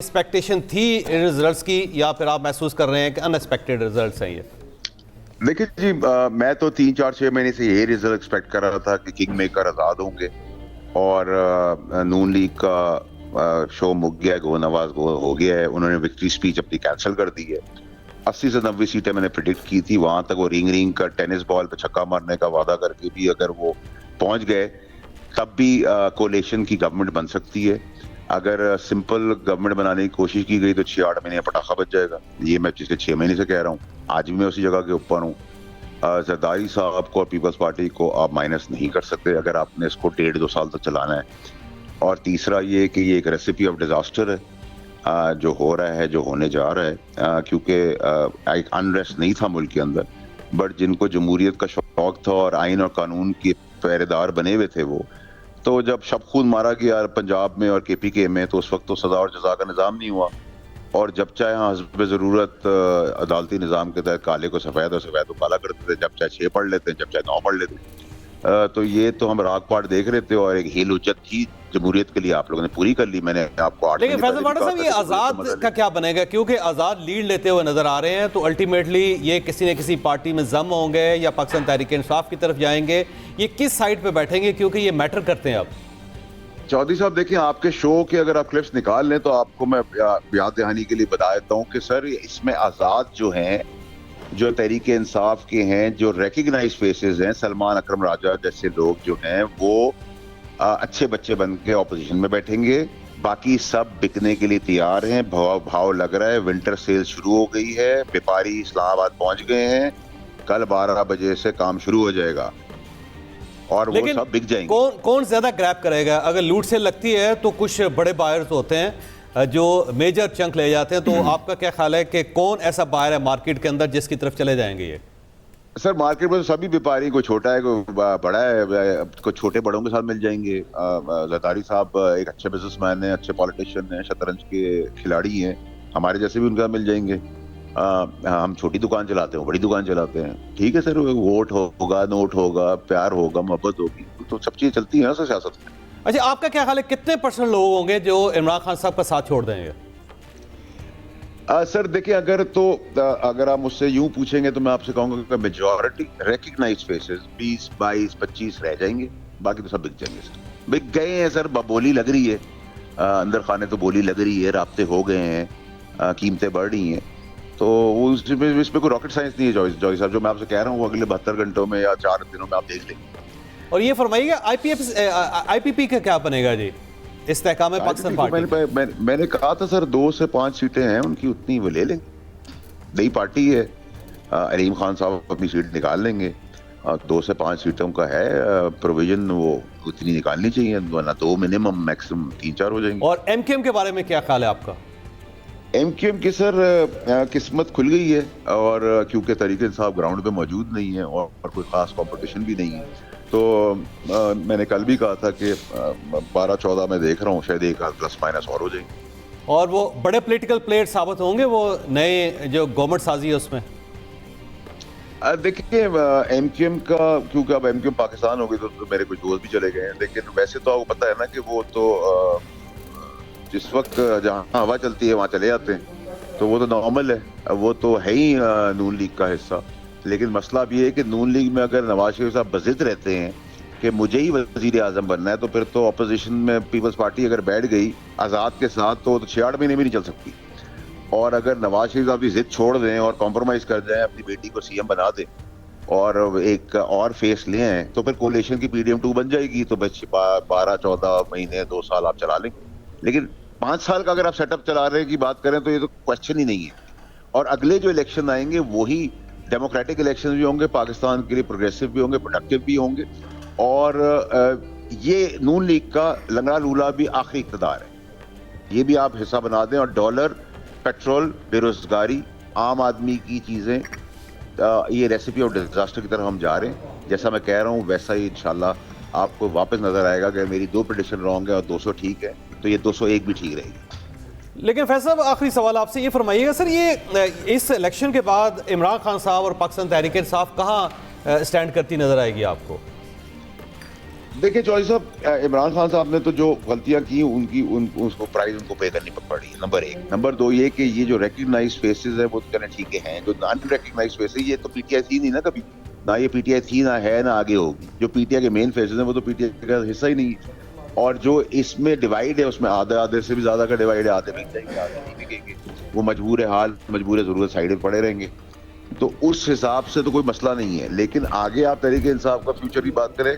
Expectation थी results की या फिर आप महसूस कर रहे हैं कि अनएक्सपेक्टेड रिजल्ट्स हैं ये? देखिए जी, मैं तो 3-4-6 महीने से यही रिजल्ट एक्सपेक्ट कर रहा था कि किंग मेकर आजाद होंगे और नून लीग का शो मुक गया है, गो नवाज गो हो गया है। उन्होंने विक्ट्री स्पीच अपनी कैंसिल कर दी है। 80 से 90 सीटें मैंने प्रिडिक्ट की थी, वहां तक वो रिंग रिंग का टेनिस बॉल पे छक्का मारने का वादा करके भी अगर वो पहुंच गए तब भी कोalition की गवर्नमेंट बन सकती है। अगर सिंपल गवर्नमेंट बनाने की कोशिश की गई तो 6-8 महीने पटाखा बच जाएगा। ये मैं पिछले 6 महीने से कह रहा हूँ, आज भी मैं उसी जगह के ऊपर हूँ। जरदारी साहब को और पीपल्स पार्टी को आप माइनस नहीं कर सकते अगर आपने इसको 1.5-2 साल तक चलाना है। और तीसरा ये कि ये एक रेसिपी ऑफ डिजास्टर है जो हो रहा है, जो होने जा रहा है, क्योंकि एक अनरेस्ट नहीं था मुल्क के अंदर, बट जिनको जमहूरियत का शौक था और आइन और कानून के पहरेदार बने हुए थे वो, तो जब शब खून मारा गया पंजाब में और KPK में तो उस वक्त तो सजा और जजा का निज़ाम नहीं हुआ। और जब चाहे हस्ब ज़रूरत अदालती निज़ाम के तहत काले को सफ़ेद और सफ़ेद को काला करते थे, जब चाहे 6 पढ़ लेते हैं, जब चाहे 9 पढ़ लेते हैं। तो ये तो हम राग पाट देख रहे थे और एक हील उज्जत थी जमहूरियत के लिए आप लोगों ने पूरी कर ली। मैंने आपको 8 लेकिन फैसल भाटा साहब, ये आज़ाद का क्या बनेगा? क्योंकि आज़ाद लीड लेते हुए नजर आ रहे हैं, तो अल्टीमेटली ये किसी न किसी पार्टी में जम होंगे या पाकिस्तान तहरीक इंसाफ की तरफ जाएंगे। ये किस साइड पे बैठेंगे, क्योंकि ये मैटर करते हैं अब? चौधरी साहब देखिए, आपके शो के अगर आप क्लिप्स निकाल लें तो आपको मैं याद दहानी के लिए बता देता हूँ कि सर इसमें आज़ाद जो हैं, जो तहरीक इंसाफ के हैं, जो रिकग्नाइज फेसेस हैं, सलमान अकरम राजा जैसे लोग जो हैं वो अच्छे बच्चे बन के ऑपोजिशन में बैठेंगे। बाकी सब बिकने के लिए तैयार हैं। भाव लग रहा है, विंटर सेल शुरू हो गई है, व्यापारी इस्लामाबाद पहुंच गए हैं, कल 12 बजे से काम शुरू हो जाएगा और वो सब बिक जाएंगे। कौन ज्यादा ग्रैब करेगा? अगर लूट से लगती है तो कुछ बड़े बायर्स होते हैं जो मेजर चंक ले जाते हैं, तो आपका क्या ख्याल है कि कौन ऐसा बायर है मार्केट के अंदर जिसकी तरफ चले जाएंगे ये? सर मार्केट में तो सभी व्यापारी, कोई छोटा है कोई बड़ा है, कोई छोटे बड़ों के साथ मिल जाएंगे। जरदारी साहब एक अच्छे बिजनेसमैन हैं, अच्छे पॉलिटिशियन हैं, शतरंज के खिलाड़ी हैं, हमारे जैसे भी उनके साथ मिल जाएंगे। हम छोटी दुकान चलाते हैं, बड़ी दुकान चलाते हैं, ठीक है सर। वोट होगा, नोट होगा, प्यार होगा, मोहब्बत होगी, तो सब चीजें चलती हैं सियासत में। अच्छा, आपका क्या ख्याल है कितने % लोग होंगे जो इमरान खान साहब का साथ छोड़ देंगे? सर देखिए, अगर आप मुझसे यूं पूछेंगे तो मैं आपसे कहूंगा कि मेजॉरिटी रिकग्नाइज्ड फेसेस 20, 22, 25 रह जाएंगे, बाकी तो सब बिक जाएंगे। सर बिक गए हैं सर, बोली लग रही है, अंदर खाने तो बोली लग रही है, राब्ते हो गए हैं, कीमतें बढ़ रही हैं, तो इसमें कोई रॉकेट साइंस नहीं है। जॉय साहब, जो मैं आपसे कह रहा हूँ वो अगले 72 घंटों में या 4 दिनों में आप देख लेंगे। और ये फरमाइएगा, IPP का क्या बनेगा जी इस्तेहकाम में पाकिस्तान पार्टी? मैंने कहा था सर 2 से 5 सीटें हैं उनकी, उतनी वो ले लेंगे। नई पार्टी है, अलीम खान साहब अपनी सीट निकाल लेंगे। 2 से 5 सीटों का है प्रोविजन, वो उतनी निकालनी चाहिए, वरना 2 मिनिमम, मैक्सिमम 3-4 हो जाएंगे। और MQM के बारे में क्या ख्याल है आपका? MQM की सर किस्मत खुल गई है, और क्योंकि तहरीक इंसाफ ग्राउंड पे मौजूद नहीं है और कोई खास कंपटीशन भी नहीं है, तो मैंने कल भी कहा था कि 12-14 में देख रहा हूँ, शायद एक आध प्लस माइनस और हो जाएंगे। और वो बड़े पॉलिटिकल प्लेयर साबित होंगे वो नए जो गवर्नमेंट साजी है उसमें? देखिए MQM का, क्योंकि अब MQM पाकिस्तान हो गई तो मेरे कुछ दोस्त भी चले गए हैं, लेकिन वैसे तो आपको पता है ना कि वो तो जिस वक्त जहाँ हवा चलती है वहाँ चले जाते हैं, तो वो तो नॉर्मल है, वो तो है ही नून लीग का हिस्सा। लेकिन मसला अब ये है कि नून लीग में अगर नवाज शरीफ साहब बज़िद रहते हैं कि मुझे ही वज़ीर आज़म बनना है, तो फिर तो अपोजिशन में पीपल्स पार्टी अगर बैठ गई आज़ाद के साथ तो 6-8 महीने भी नहीं चल सकती। और अगर नवाज शरीफ साहब की जिद छोड़ दें और कॉम्प्रोमाइज़ कर जाएं, अपनी बेटी को CM बना दें और एक और फेस ले आए, तो फिर कोलिशन की PDM-2 बन जाएगी, तो बस 12-14 महीने 2 साल आप चला लेंगे। लेकिन 5 साल का अगर आप सेटअप चला रहे की बात करें तो ये तो क्वेश्चन ही नहीं है। और अगले जो इलेक्शन आएंगे वही डेमोक्रेटिक इलेक्शन भी होंगे, पाकिस्तान के लिए प्रोग्रेसिव भी होंगे, प्रोडक्टिव भी होंगे, और ये नून लीग का लंगड़ा लूला भी आखिरी इक़्तिदार है, ये भी आप हिस्सा बना दें। और डॉलर, पेट्रोल, बेरोजगारी, आम आदमी की चीजें, ये रेसिपी ऑफ डिजास्टर की तरफ हम जा रहे हैं। जैसा मैं कह रहा हूँ वैसा ही इंशाल्लाह आपको वापस नजर आएगा कि मेरी 2 प्रेडिक्शन रॉन्ग है और 200 ठीक है, तो ये 201 भी ठीक रहेगी। लेकिन फैसल साहब, आखिरी सवाल आपसे ये फरमाइएगा सर, ये इस इलेक्शन के बाद इमरान खान साहब और पाकिस्तान तहरीक इंसाफ कहाँ स्टैंड करती नजर आएगी आपको? देखिए चौधरी साहब, इमरान खान साहब ने तो जो गलतियां की उसको प्राइस उनको पे करनी पड़ी, नंबर एक। नंबर दो ये कि ये जो रिकग्नाइज्ड फेसेस है वो तो चलें ठीक है, जो नॉन रिकग्नाइज्ड फेसेस ये तो पीटीआई थी नहीं ना कभी, ना ये पीटीआई थी, ना है, ना आगे होगी। जो पीटीआई के मेन फेसेस हैं वो तो पीटीआई का हिस्सा ही नहीं है। और जो इसमें डिवाइड है उसमें आधे आधे से भी ज्यादा का डिवाइड है, आधे बिक जाएंगे आधे नहीं बिकेंगे, वो मजबूर हाल मजबूर जरूरत साइड में पड़े रहेंगे। तो उस हिसाब से तो कोई मसला नहीं है। लेकिन आगे आप तरीके इंसाफ का फ्यूचर की बात करें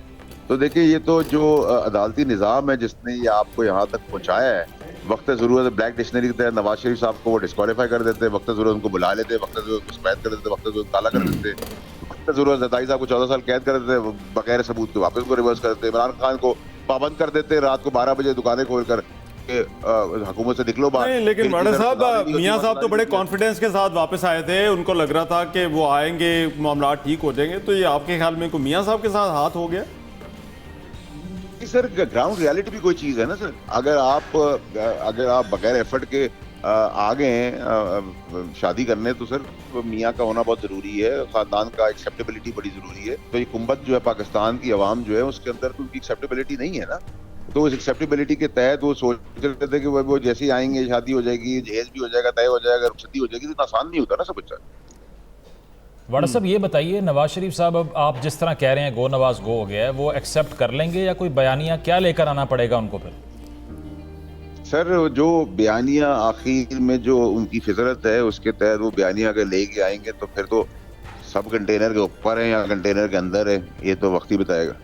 तो देखिए ये तो जो अदालती निज़ाम है जिसने ये आपको यहाँ तक पहुँचाया है, वक्त ज़रूरत ब्लैक डिक्शनरी की तरह नवाज शरीफ साहब को वो डिस्क्वालीफाई कर देते, वक्त ज़रूरत उनको बुला लेते, वक्त ज़रूरत उनको सफेद कर देते, वक्त ज़रूरत काला कर देते, वक्त ज़रूरत जताई साहब को 14 साल कैद कर देते, बगैर सबूत के वापस को रिवर्स कर देते, इमरान खान को पाबंद कर देते, रात को 12 बजे दुकानें खोलकर हुकूमत से निकलो बाहर। नहीं, लेकिन बड़ा साहब, मियां साहब तो बड़े कॉन्फिडेंस के साथ वापस आए थे, उनको लग रहा था कि वो आएंगे, मामला ठीक हो जाएंगे। तो ये आपके ख्याल में को मियां साहब के साथ हाथ हो गया? सर ग्राउंड रियलिटी भी कोई चीज है ना सर। अगर आप बगैर एफर्ट के आ गए हैं शादी करने तो सर मियाँ का होना बहुत जरूरी है, खानदान का एक्सेप्टेबिलिटी बड़ी जरूरी है। तो ये कुंबत जो है पाकिस्तान की आवाम जो है उसके अंदर तो उनकी एक्सेप्टेबिलिटी नहीं है ना। तो उस एक्सेप्टेबिलिटी के तहत वो सोच रहे थे कि वो जैसे ही आएंगे शादी हो जाएगी, जहेज भी हो जाएगा, तय हो जाएगा, रुखसती हो जाएगी। तो आसान नहीं होता ना सब कुछ। वाड़ा साहब ये बताइए, नवाज शरीफ साहब अब आप जिस तरह कह रहे हैं गो नवाज गो हो गया है, वो एक्सेप्ट कर लेंगे या कोई बयानिया क्या लेकर आना पड़ेगा उनको फिर? सर जो बयानिया आखिर में जो उनकी फितरत है उसके तहत वो बयानिया अगर लेके आएंगे तो फिर तो सब कंटेनर के ऊपर है या कंटेनर के अंदर है, ये तो वक्त ही बताएगा।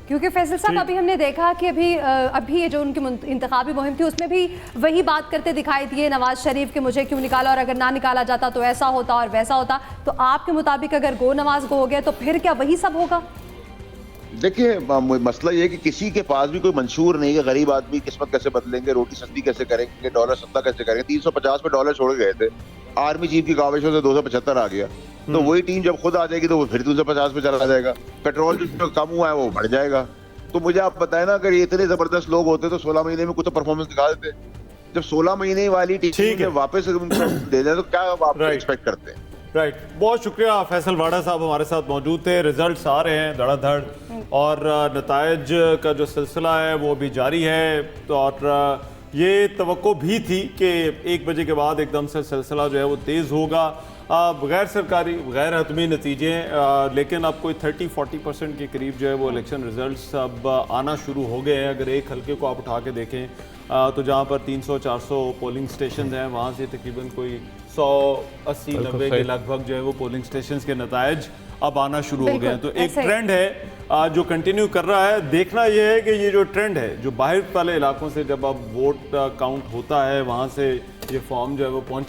क्योंकि फैसल साहब अभी हमने देखा कि अभी ये जो उनकी इंतखाबी मुहिम थी उसमें भी वही बात करते दिखाई दिए नवाज शरीफ के, मुझे क्यों निकाला और अगर ना निकाला जाता तो ऐसा होता और वैसा होता। तो आपके मुताबिक अगर गो नवाज गो हो गया तो फिर क्या वही सब होगा? देखिए मसला ये है कि किसी के पास भी कोई मंशूर नहीं है। गरीब आदमी किस्मत कैसे बदलेंगे, रोटी सस्ती कैसे करेंगे, डॉलर सस्ता कैसे करेंगे। 350 पे डॉलर छोड़ गए थे, आर्मी चीफ की काविशों से 275 आ गया। तो वही टीम जब खुद आ जाएगी तो वो फिर 250 पे चला जाएगा। पेट्रोल जो कम हुआ है वो बढ़ जाएगा। तो मुझे आप बताएं ना, अगर ये इतने जबरदस्त लोग होते तो 16 महीने में कुछ तो परफॉर्मेंस दिखा देते। जब 16 महीने वाली टीम वापस दे दें तो क्या आप एक्सपेक्ट करते हैं? राइट, बहुत शुक्रिया। फैसल वाड़ा साहब हमारे साथ मौजूद थे। रिजल्ट्स आ रहे हैं धड़ाधड़ और नतायज का जो सिलसिला है वो भी जारी है। तो और ये तवक्को भी थी कि 1 बजे के बाद एकदम से सिलसिला जो है वो तेज़ होगा, गैर सरकारी गैर हतमी नतीजे, लेकिन अब कोई 30-40% के करीब जो है वो इलेक्शन रिजल्ट्स अब आना शुरू हो गए हैं। अगर एक हल्के को आप उठा के देखें तो जहाँ पर 300-400 पोलिंग स्टेशन हैं वहाँ से तकरीबन कोई 180-90 के लगभग जो है वो पोलिंग स्टेशन के नतायज अब आना शुरू हो गए हैं। तो एक ट्रेंड है जो कंटिन्यू कर रहा है। देखना यह है कि ये जो ट्रेंड है जो बाहर वाले इलाकों से जब अब वोट काउंट होता है वहाँ से ये फॉर्म जो है वो पहुँच